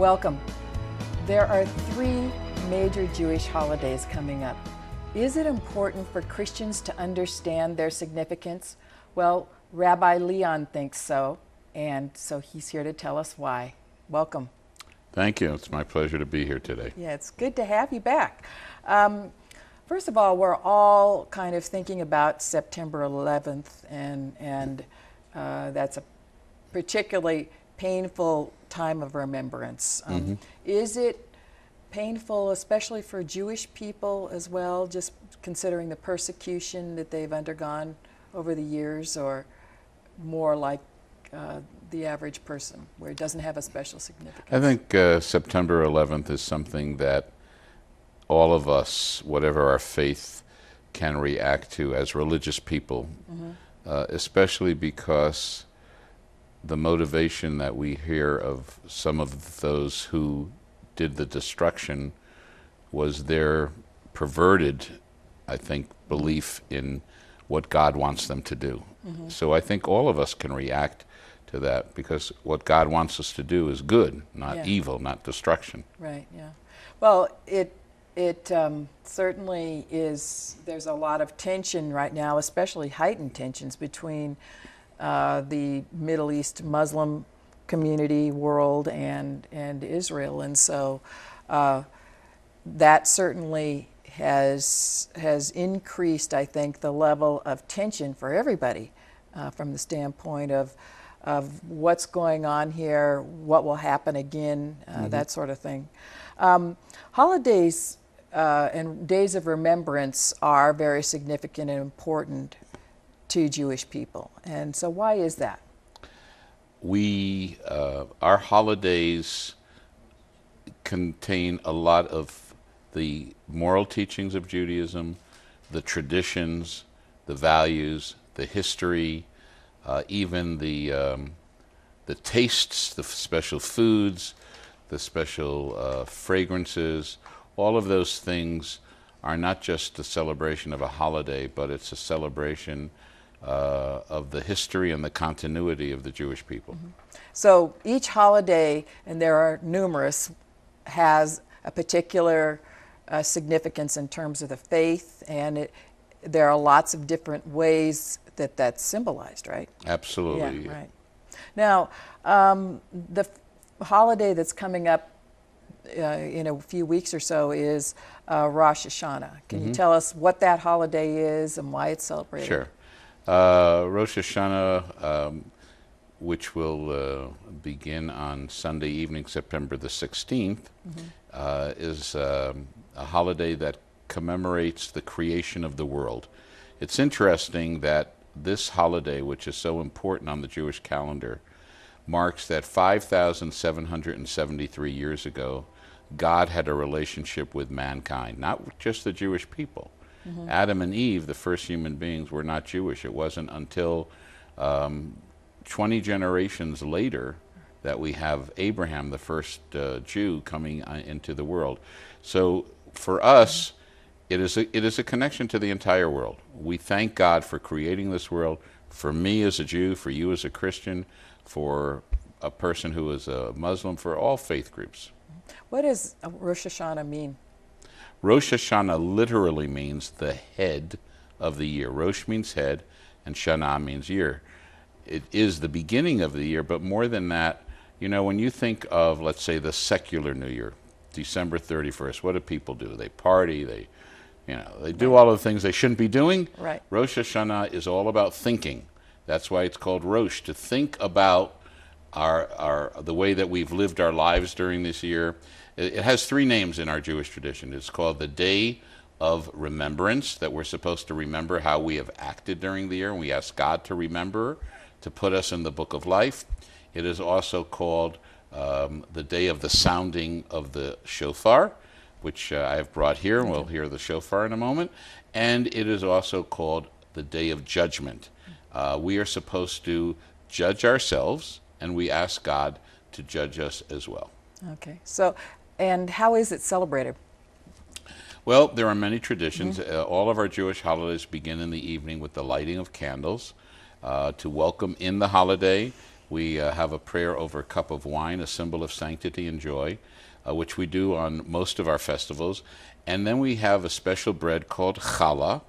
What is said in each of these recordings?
Welcome. There are 3 major Jewish holidays coming up. Is it important for Christians to understand their significance? Well, Rabbi Leon thinks so, and so he's here to tell us why. Welcome. Thank you. It's my pleasure to be here today. Yeah, it's good to have you back. First of all, we're all kind of thinking about September 11th, and that's a particularly painful time of remembrance. Is it painful, especially for Jewish people as well, just considering the persecution that they've undergone over the years, or more like the average person, where it doesn't have a special significance? I think September 11th is something that all of us, whatever our faith, can react to as religious people, especially because the motivation that we hear of some of those who did the destruction was their perverted, I think, belief in what God wants them to do. So I think all of us can react to that, because what God wants us to do is good, not evil, not destruction. Right, yeah. Well, it certainly is. There's a lot of tension right now, especially heightened tensions between the Middle East Muslim community world and Israel, and so that certainly has increased, I think, the level of tension for everybody from the standpoint of what's going on here, what will happen again, that sort of thing. Holidays and days of remembrance are very significant and important to Jewish people. And so why is that? Our holidays contain a lot of the moral teachings of Judaism, the traditions, the values, the history, even the tastes, the special foods, the special fragrances. All of those things are not just a celebration of a holiday, but it's a celebration of the history and the continuity of the Jewish people. So each holiday, and there are numerous, has a particular significance in terms of the faith, and there are lots of different ways that that's symbolized, right? Absolutely. Yeah, right. Now, the holiday that's coming up in a few weeks or so is Rosh Hashanah. Can you tell us what that holiday is and why it's celebrated? Sure. Rosh Hashanah, which will begin on Sunday evening, September the 16th, is a holiday that commemorates the creation of the world. It's interesting that this holiday, which is so important on the Jewish calendar, marks that 5,773 years ago, God had a relationship with mankind, not just the Jewish people. Adam and Eve, the first human beings, were not Jewish. It wasn't until 20 generations later that we have Abraham, the first Jew, coming into the world. So for us, it is a connection to the entire world. We thank God for creating this world, for me as a Jew, for you as a Christian, for a person who is a Muslim, for all faith groups. What does Rosh Hashanah mean? Rosh Hashanah literally means the head of the year. Rosh means head, and Shana means year. It is the beginning of the year, but more than that, you know, when you think of, let's say, the secular New Year, December 31st, what do people do? They party, they do all of the things they shouldn't be doing. Right. Rosh Hashanah is all about thinking. That's why it's called Rosh, to think about the way that we've lived our lives during this year. It has 3 names in our Jewish tradition. It's called the Day of Remembrance, that we're supposed to remember how we have acted during the year, and we ask God to remember, to put us in the book of life. It is also called the Day of the Sounding of the Shofar, which I have brought here, and we'll hear the shofar in a moment. And it is also called the Day of Judgment. We are supposed to judge ourselves, and we ask God to judge us as well. Okay. So, and how is it celebrated? Well, there are many traditions. All of our Jewish holidays begin in the evening with the lighting of candles to welcome in the holiday we have a prayer over a cup of wine, a symbol of sanctity and joy, which we do on most of our festivals. And then we have a special bread called challah.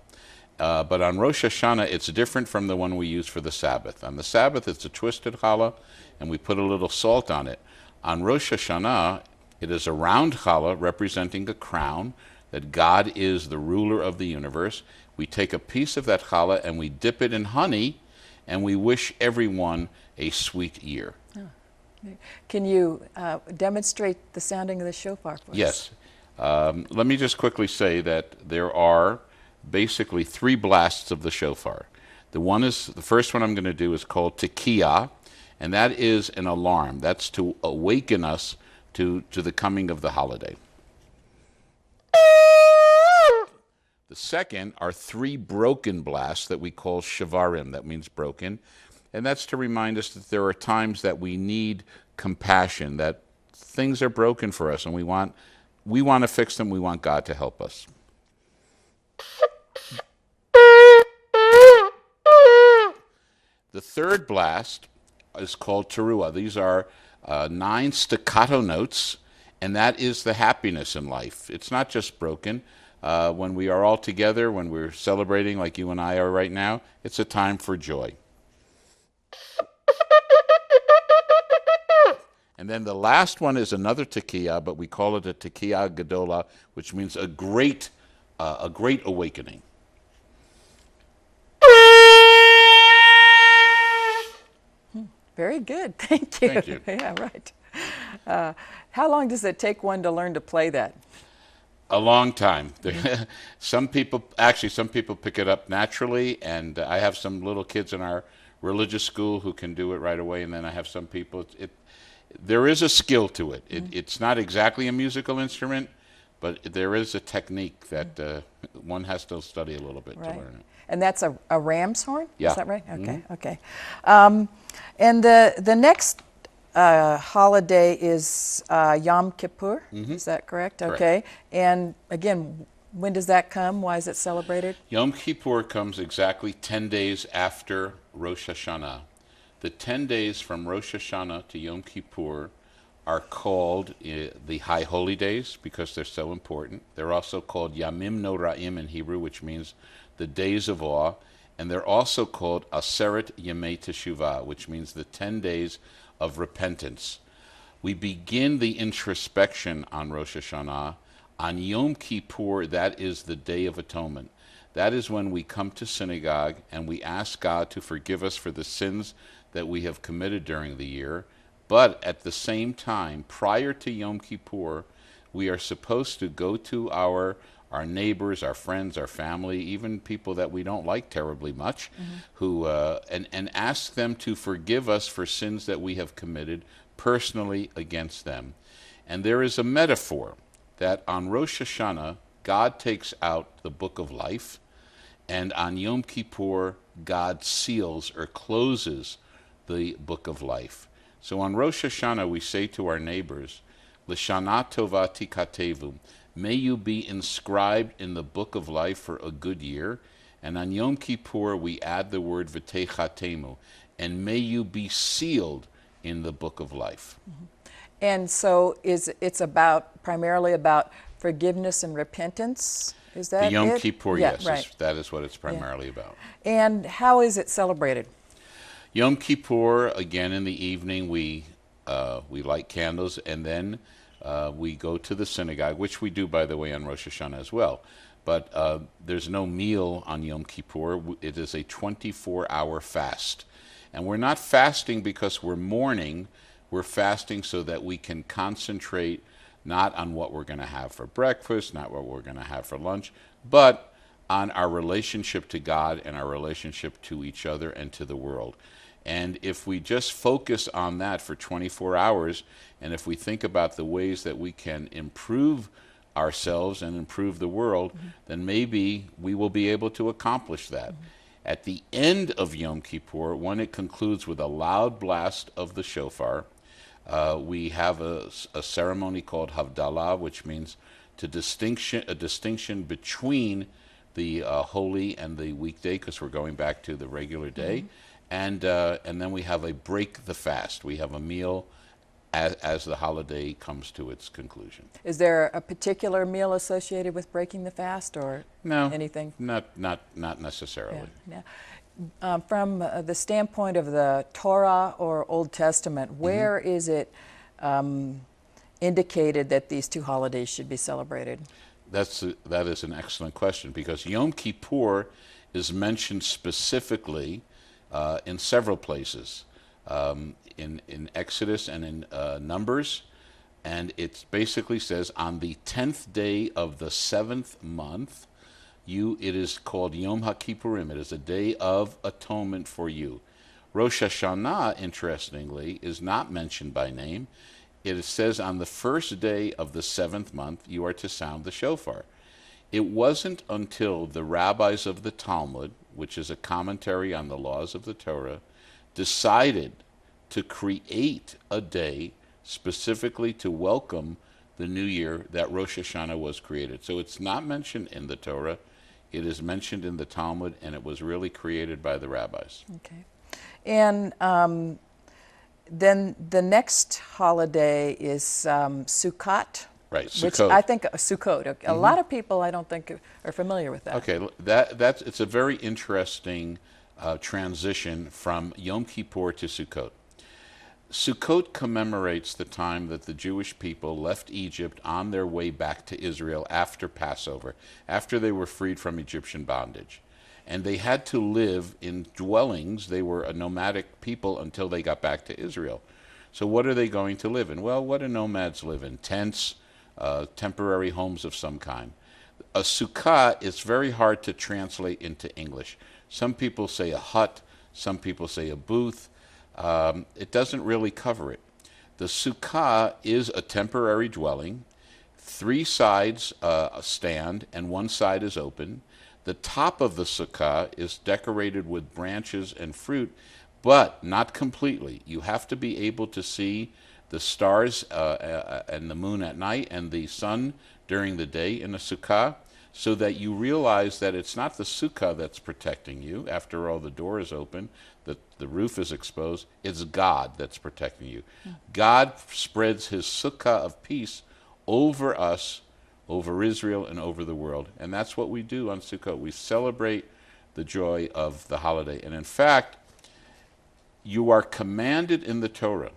But on Rosh Hashanah, it's different from the one we use for the Sabbath. On the Sabbath, it's a twisted challah, and we put a little salt on it. On Rosh Hashanah, it is a round challah representing a crown, that God is the ruler of the universe. We take a piece of that challah and we dip it in honey, and we wish everyone a sweet year. Oh. Can you demonstrate the sounding of the shofar for us? Yes. Let me just quickly say that there are basically 3 blasts of the shofar. The first one I'm going to do is called Tekiah, and that is an alarm. That's to awaken us to the coming of the holiday. The second are 3 broken blasts that we call shavarim. That means broken. And that's to remind us that there are times that we need compassion, that things are broken for us, and we want to fix them. We want God to help us. The third blast is called teruah. These are 9 staccato notes, and that is the happiness in life. It's not just broken. When we are all together, when we're celebrating like you and I are right now, it's a time for joy. And then the last one is another tekiah, but we call it a tekiah gedola, which means a great awakening. Very good. Thank you. Thank you. Yeah, right. How long does it take one to learn to play that? A long time. Some people pick it up naturally, and I have some little kids in our religious school who can do it right away, and then I have some people. There is a skill to it. It's not exactly a musical instrument, but there is a technique that one has to study a little bit to learn it. And that's a ram's horn? Yeah. Is that right? Okay, okay. And the next holiday is Yom Kippur. Is that correct? Correct. Okay. And again, when does that come? Why is it celebrated? Yom Kippur comes exactly 10 days after Rosh Hashanah. The 10 days from Rosh Hashanah to Yom Kippur are called the High Holy Days because they're so important. They're also called Yamim Noraim in Hebrew, which means the days of awe. And they're also called Aseret Yemei Teshuvah, which means the 10 days of repentance. We begin the introspection on Rosh Hashanah. On Yom Kippur, that is the Day of Atonement. That is when we come to synagogue and we ask God to forgive us for the sins that we have committed during the year. But at the same time, prior to Yom Kippur, we are supposed to go to our neighbors, our friends, our family, even people that we don't like terribly much, who and ask them to forgive us for sins that we have committed personally against them. And there is a metaphor that on Rosh Hashanah, God takes out the book of life, and on Yom Kippur, God seals or closes the book of life. So on Rosh Hashanah, we say to our neighbors, L'shana tova tikatevu, may you be inscribed in the book of life for a good year. And on Yom Kippur, we add the word v'techatemu, and may you be sealed in the book of life. And so it's primarily about forgiveness and repentance? Is that The Yom it? Kippur, Yeah, yes, right. that is what it's primarily about. And how is it celebrated? Yom Kippur, again in the evening, we light candles, and then we go to the synagogue, which we do, by the way, on Rosh Hashanah as well. But there's no meal on Yom Kippur. It is a 24-hour fast. And we're not fasting because we're mourning. We're fasting so that we can concentrate not on what we're going to have for breakfast, not what we're going to have for lunch, but on our relationship to God and our relationship to each other and to the world. And if we just focus on that for 24 hours, and if we think about the ways that we can improve ourselves and improve the world, then maybe we will be able to accomplish that. At the end of Yom Kippur, when it concludes with a loud blast of the shofar, we have a ceremony called Havdalah, which means a distinction between the holy and the weekday, because we're going back to the regular day. and then we have a break the fast. We have a meal as the holiday comes to its conclusion. Is there a particular meal associated with breaking the fast, or No, anything? not necessarily. Yeah. From the standpoint of the Torah or Old Testament, where is it indicated that these two holidays should be celebrated? That is an excellent question, because Yom Kippur is mentioned specifically in several places, in Exodus and in Numbers, and it basically says on the 10th day of the 7th month, it is called Yom HaKippurim. It is a day of atonement for you. Rosh Hashanah, interestingly, is not mentioned by name. It says on the first day of the 7th month, you are to sound the shofar. It wasn't until the rabbis of the Talmud, which is a commentary on the laws of the Torah, decided to create a day specifically to welcome the new year that Rosh Hashanah was created. So it's not mentioned in the Torah. It is mentioned in the Talmud, and it was really created by the rabbis. Okay. And then the next holiday is Sukkot. Right, Which Sukkot. I think Sukkot. Okay. A lot of people I don't think are familiar with that. Okay, it's a very interesting transition from Yom Kippur to Sukkot. Sukkot commemorates the time that the Jewish people left Egypt on their way back to Israel after Passover, after they were freed from Egyptian bondage. And they had to live in dwellings. They were a nomadic people until they got back to Israel. So what are they going to live in? Well, what do nomads live in? Tents, temporary homes of some kind. A sukkah is very hard to translate into English. Some people say a hut, some people say a booth. It doesn't really cover it. The sukkah is a temporary dwelling. 3 sides stand and 1 side is open. The top of the sukkah is decorated with branches and fruit, but not completely. You have to be able to see the stars and the moon at night and the sun during the day in the sukkah, so that you realize that it's not the sukkah that's protecting you. After all, the door is open, the roof is exposed. It's God that's protecting you. God spreads his sukkah of peace over us, over Israel, and over the world. And that's what we do on Sukkot. We celebrate the joy of the holiday. And in fact, you are commanded in the Torah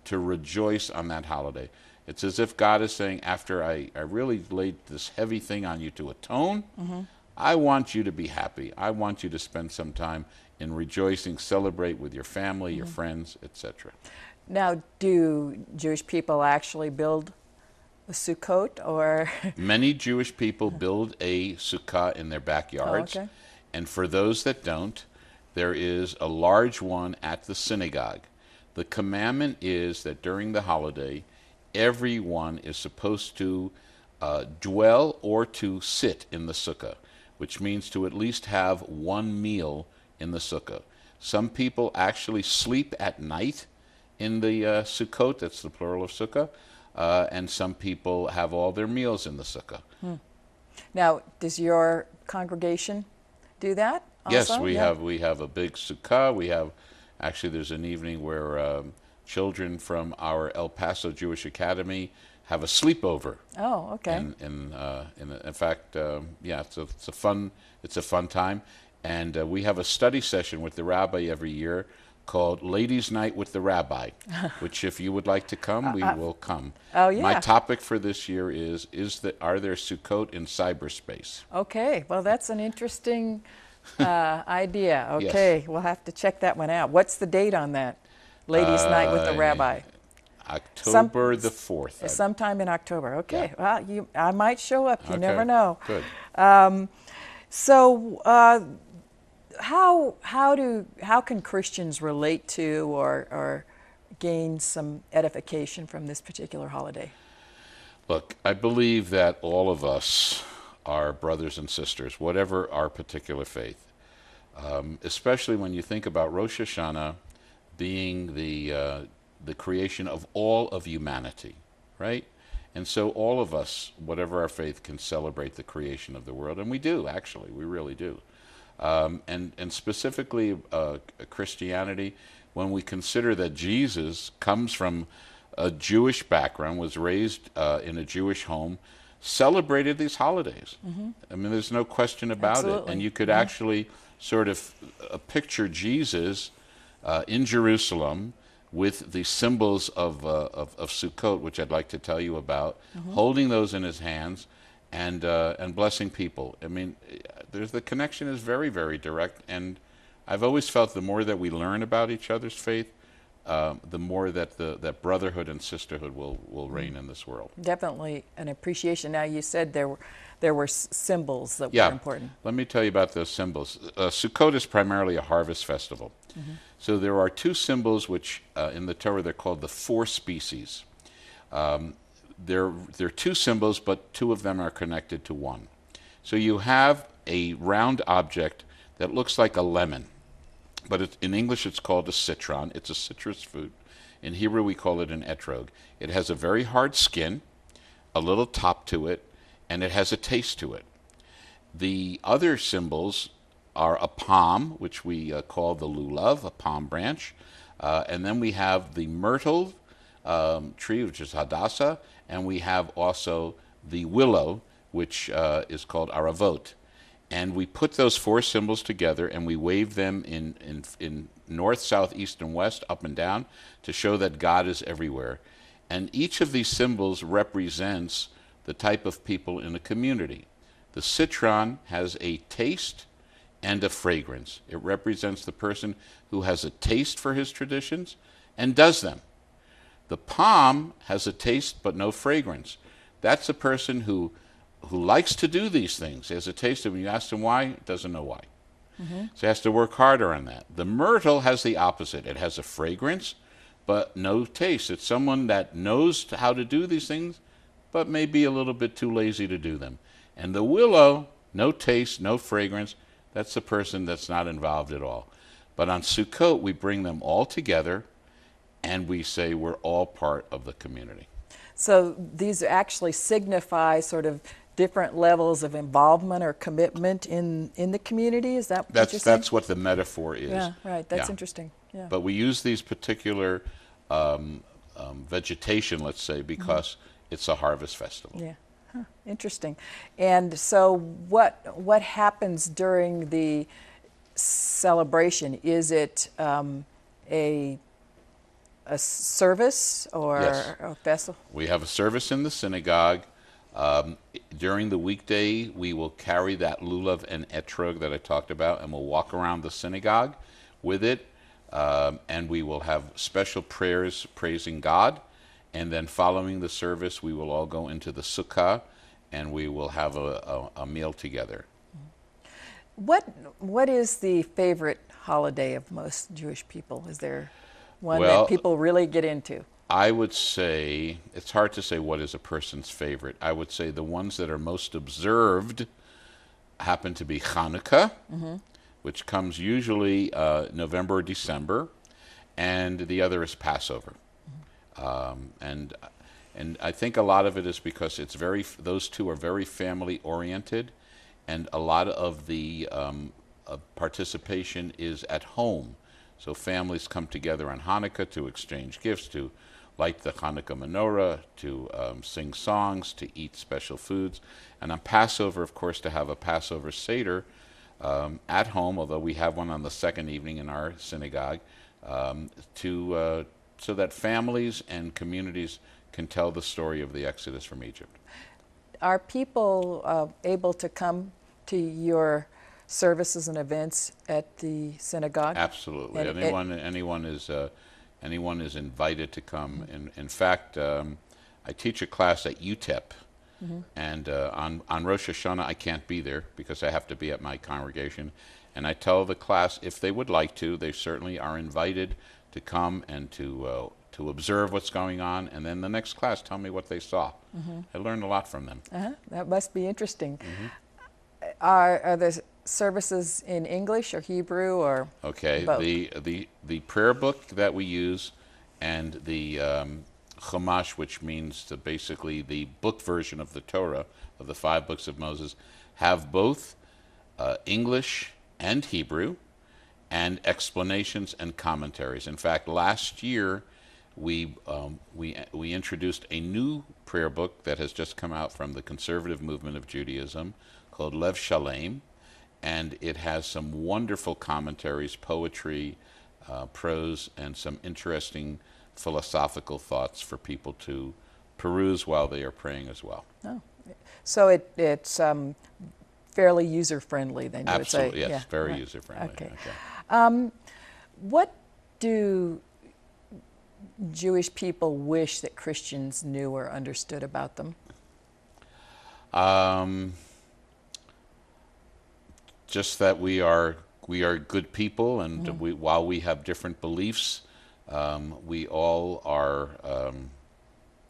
to rejoice on that holiday. It's as if God is saying, after I really laid this heavy thing on you to atone, I want you to be happy. I want you to spend some time in rejoicing, celebrate with your family, your friends, etc. Now, do Jewish people actually build a Sukkot, or? Many Jewish people build a sukkah in their backyards. Oh, okay. And for those that don't, there is a large one at the synagogue. The commandment is that during the holiday, everyone is supposed to dwell or to sit in the sukkah, which means to at least have 1 meal in the sukkah. Some people actually sleep at night in the sukkot, that's the plural of sukkah, and some people have all their meals in the sukkah. Now, does your congregation do that also? Yes, we have a big sukkah. We have, actually there's an evening where children from our El Paso Jewish Academy have a sleepover. Oh, okay. In fact, yeah, it's a fun time, and we have a study session with the rabbi every year called Ladies' Night with the Rabbi, which if you would like to come, we will come. Oh, yeah. My topic for this year are there Sukkot in cyberspace? Okay, well, that's an interesting idea. Okay, We'll have to check that one out. What's the date on that? Ladies' Night with the Rabbi. October the 4th. Sometime in October. Okay. Yeah. Well, I might show up. You Okay, never know. Good. So, how can Christians relate to or gain some edification from this particular holiday? Look, I believe that all of us are brothers and sisters, whatever our particular faith. Especially when you think about Rosh Hashanah being the creation of all of humanity, right? And so all of us, whatever our faith, can celebrate the creation of the world, and we do, actually, we really do. And specifically Christianity, when we consider that Jesus comes from a Jewish background, was raised in a Jewish home, celebrated these holidays. I mean, there's no question about it. Absolutely. And you could actually sort of picture Jesus in Jerusalem with the symbols of Sukkot, which I'd like to tell you about, holding those in his hands and blessing people. I mean, the connection is very, very direct. And I've always felt the more that we learn about each other's faith, the more that that brotherhood and sisterhood will reign in this world. Definitely an appreciation. Now, you said there were symbols that Yeah. were important. Let me tell you about those symbols. Sukkot is primarily a harvest festival. So there are two symbols which in the Torah they're called the four species. They're two symbols, but two of them are connected to one. So you have a round object that looks like a lemon, but in English it's called a citron. It's a citrus fruit. In Hebrew we call it an etrog. It has a very hard skin, a little top to it, and it has a taste to it. The other symbols are a palm, which we call the lulav, a palm branch, and then we have the myrtle tree, which is hadassah, and we have also the willow, which is called aravot. And we put those four symbols together and we wave them in north, south, east, and west, up and down, to show that God is everywhere. And each of these symbols represents the type of people in a community. The citron has a taste and a fragrance. It represents the person who has a taste for his traditions and does them. The palm has a taste but no fragrance. That's a person who likes to do these things. He has a taste of it. When you ask him why, doesn't know why. So he has to work harder on that. The myrtle has the opposite. It has a fragrance but no taste. It's someone that knows how to do these things but may be a little bit too lazy to do them. And the willow, no taste, no fragrance, that's the person that's not involved at all. But on Sukkot, we bring them all together and we say we're all part of the community. So these actually signify sort of different levels of involvement or commitment in the community. Is that what you're saying? That's what the metaphor is. Yeah, right. That's Yeah. interesting. Yeah. But we use these particular vegetation, let's say, because it's a harvest festival. Yeah. Huh. Interesting. And so what happens during the celebration? Is it a service or Yes. a festival? We have a service in the synagogue. During the weekday, we will carry that lulav and etrog that I talked about, and we'll walk around the synagogue with it, and we will have special prayers praising God. And then following the service, we will all go into the sukkah, and we will have a meal together. What is the favorite holiday of most Jewish people? Is there one Well, that people really get into? I would say, it's hard to say what is a person's favorite. I would say the ones that are most observed happen to be Hanukkah, which comes usually November or December, and the other is Passover. And I think a lot of it is because those two are very family oriented, and a lot of the participation is at home. So families come together on Hanukkah to exchange gifts, to light the Hanukkah menorah, to sing songs, to eat special foods. And on Passover, of course, to have a Passover Seder at home, although we have one on the second evening in our synagogue, so that families and communities can tell the story of the Exodus from Egypt. Are people able to come to your services and events at the synagogue? Absolutely. And Anyone is invited to come. In fact, I teach a class at UTEP, and on Rosh Hashanah I can't be there because I have to be at my congregation. And I tell the class if they would like to, they certainly are invited to come and to observe what's going on, and then the next class tell me what they saw. I learned a lot from them. That must be interesting. Are the services in English or Hebrew or Okay, both? the prayer book that we use and the Chumash, which means basically the book version of the Torah, of the 5 books of Moses, have both English and Hebrew, and explanations and commentaries. In fact, last year we introduced a new prayer book that has just come out from the conservative movement of Judaism called Lev Shalem, and it has some wonderful commentaries, poetry, prose, and some interesting philosophical thoughts for people to peruse while they are praying as well. Oh, so it's fairly user-friendly then, you Absolutely, would say? yes, Yeah, very right. user-friendly. Okay. What do Jewish people wish that Christians knew or understood about them? Just that we are good people, and while we have different beliefs, we all are.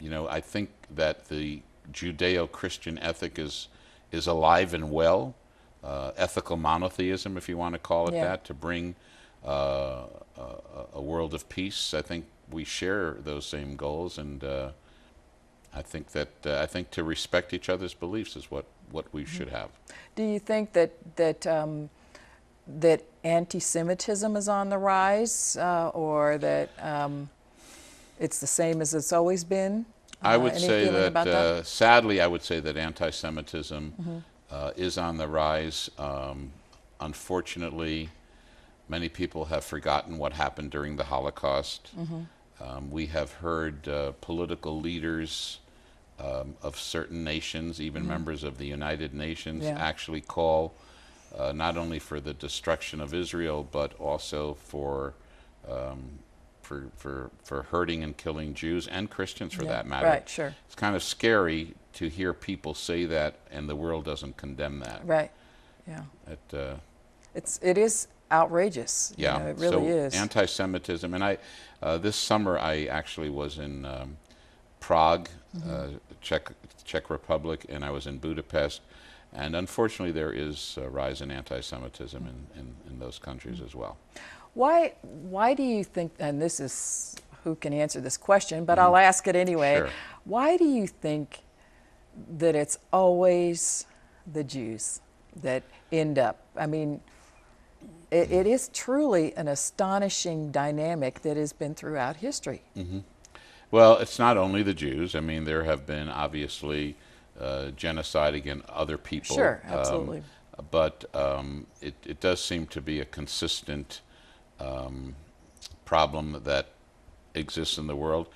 I think that the Judeo-Christian ethic is alive and well. Ethical monotheism, if you want to call it that, to bring a world of peace. I think we share those same goals, and I think to respect each other's beliefs is what we should have. Do you think that anti-Semitism is on the rise, or that it's the same as it's always been? I would any say feeling about that, sadly, I would say that anti-Semitism is on the rise. Unfortunately, many people have forgotten what happened during the Holocaust. We have heard political leaders of certain nations, even members of the United Nations, actually call not only for the destruction of Israel, but also for hurting and killing Jews and Christians, for that matter. Right, sure. It's kind of scary to hear people say that, and the world doesn't condemn that. Right. Yeah. It is outrageous. Yeah. It really is. Anti-Semitism, and this summer I actually was in Prague, Czech Republic, and I was in Budapest, and unfortunately there is a rise in anti-Semitism in those countries as well. Why do you think, and this is, who can answer this question, but I'll ask it anyway. Sure. Why do you think that it's always the Jews that end up? I mean, it is truly an astonishing dynamic that has been throughout history. Well, it's not only the Jews. I mean, there have been obviously genocide against other people. Sure, absolutely. But it does seem to be a consistent problem that exists in the world.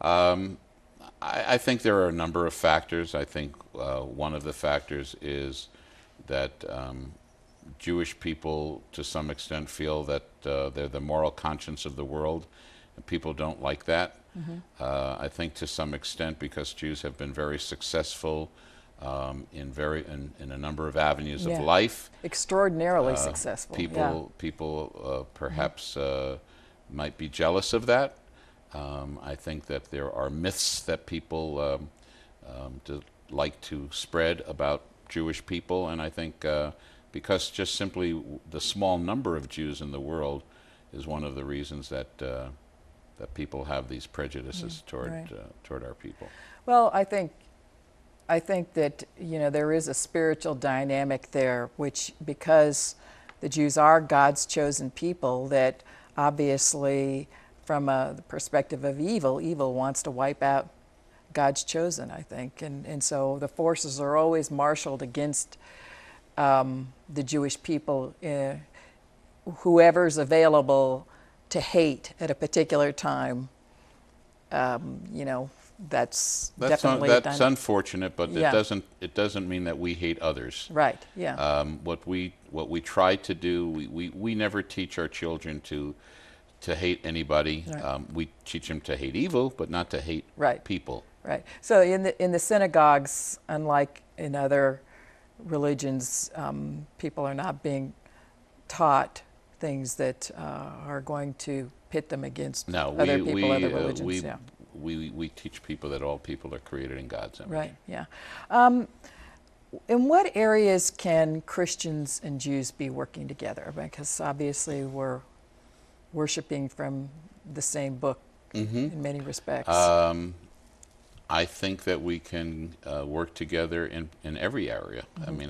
I think there are a number of factors. I think one of the factors is that Jewish people, to some extent, feel that they're the moral conscience of the world, and people don't like that. I think to some extent, because Jews have been very successful in a number of avenues of life. Extraordinarily successful. People perhaps might be jealous of that. I think that there are myths that people like to spread about Jewish people, and I think because just simply the small number of Jews in the world is one of the reasons that people have these prejudices toward our people. Well, I think that there is a spiritual dynamic there, which, because the Jews are God's chosen people, that obviously from the perspective of evil wants to wipe out God's chosen, I think, and so the forces are always marshaled against the Jewish people, whoever's available to hate at a particular time. That's definitely that's unfortunate, but it doesn't mean that we hate others. Right. Yeah. What we try to do, we never teach our children to hate anybody. Right. We teach them to hate evil, but not to hate people. Right. So in the synagogues, unlike in other religions, people are not being taught things that are going to pit them against other people, other religions. We teach people that all people are created in God's image. Right, yeah. In what areas can Christians and Jews be working together? Because obviously we're worshiping from the same book in many respects. I think that we can work together in every area. I mean,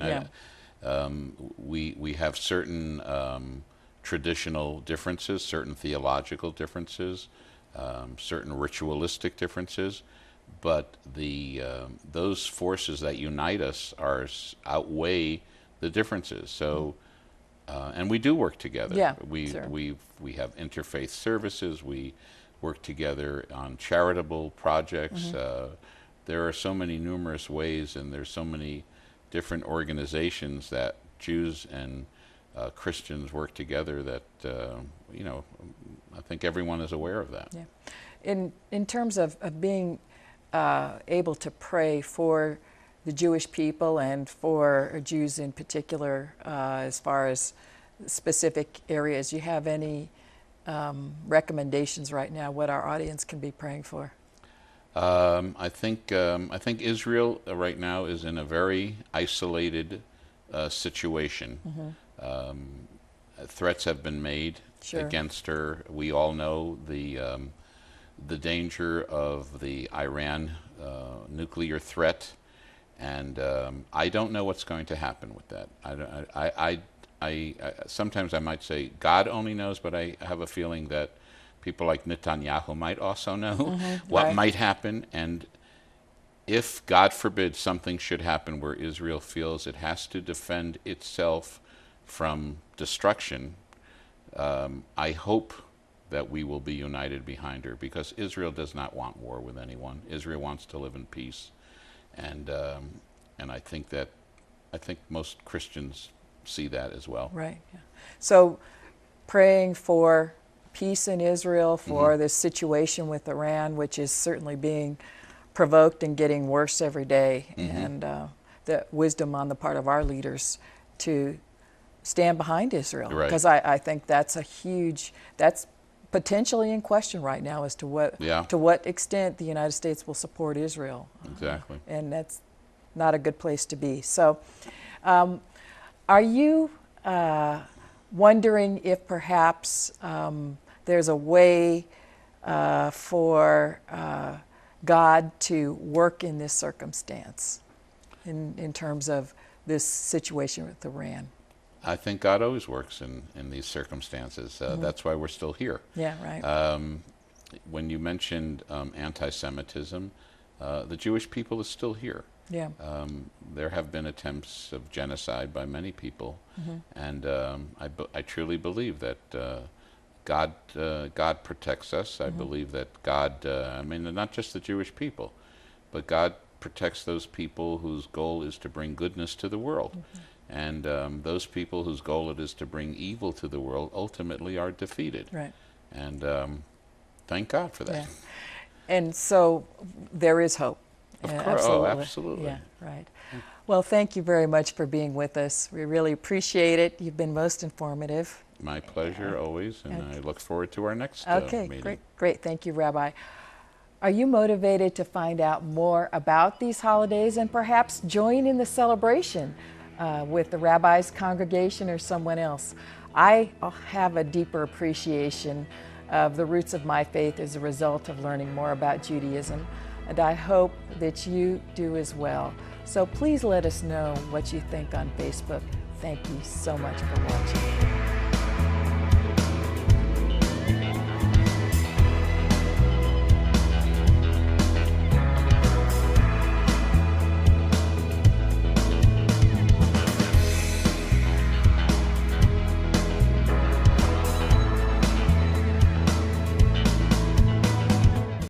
We have certain traditional differences, certain theological differences, certain ritualistic differences, but those forces that unite us outweigh the differences. So, and we do work together. Yeah, we sure. we have interfaith services. We work together on charitable projects. There are so many numerous ways, and there's so many different organizations that Jews and Christians work together that I think everyone is aware of that. Yeah. In terms of being able to pray for the Jewish people and for Jews in particular, as far as specific areas, you have any recommendations right now what our audience can be praying for? I think Israel right now is in a very isolated situation. Threats have been made against her. We all know the danger of the Iran nuclear threat, and I don't know what's going to happen with that. I sometimes I might say God only knows, but I have a feeling that people like Netanyahu might also know what might happen. And if, God forbid, something should happen where Israel feels it has to defend itself from destruction, I hope that we will be united behind her, because Israel does not want war with anyone. Israel wants to live in peace, and I think most Christians see that as well. Right. Yeah. So, praying for peace in Israel, for this situation with Iran, which is certainly being provoked and getting worse every day, and the wisdom on the part of our leaders to stand behind Israel, because I think that's that's potentially in question right now as to what extent the United States will support Israel. Exactly. And that's not a good place to be. So, are you wondering if perhaps there's a way for God to work in this circumstance in terms of this situation with Iran? I think God always works in these circumstances. That's why we're still here. Yeah, right. When you mentioned anti-Semitism, the Jewish people is still here. Yeah. There have been attempts of genocide by many people, and I truly believe that God protects us. I believe that God, not just the Jewish people, but God protects those people whose goal is to bring goodness to the world. And those people whose goal it is to bring evil to the world ultimately are defeated. Right. And thank God for that. Yeah. And so there is hope. Of course. Absolutely. Oh, absolutely. Yeah, right. Well, thank you very much for being with us. We really appreciate it. You've been most informative. My pleasure, always, and I look forward to our next meeting. Great. Thank you, Rabbi. Are you motivated to find out more about these holidays and perhaps join in the celebration with the Rabbi's congregation or someone else? I have a deeper appreciation of the roots of my faith as a result of learning more about Judaism, and I hope that you do as well. So please let us know what you think on Facebook. Thank you so much for watching.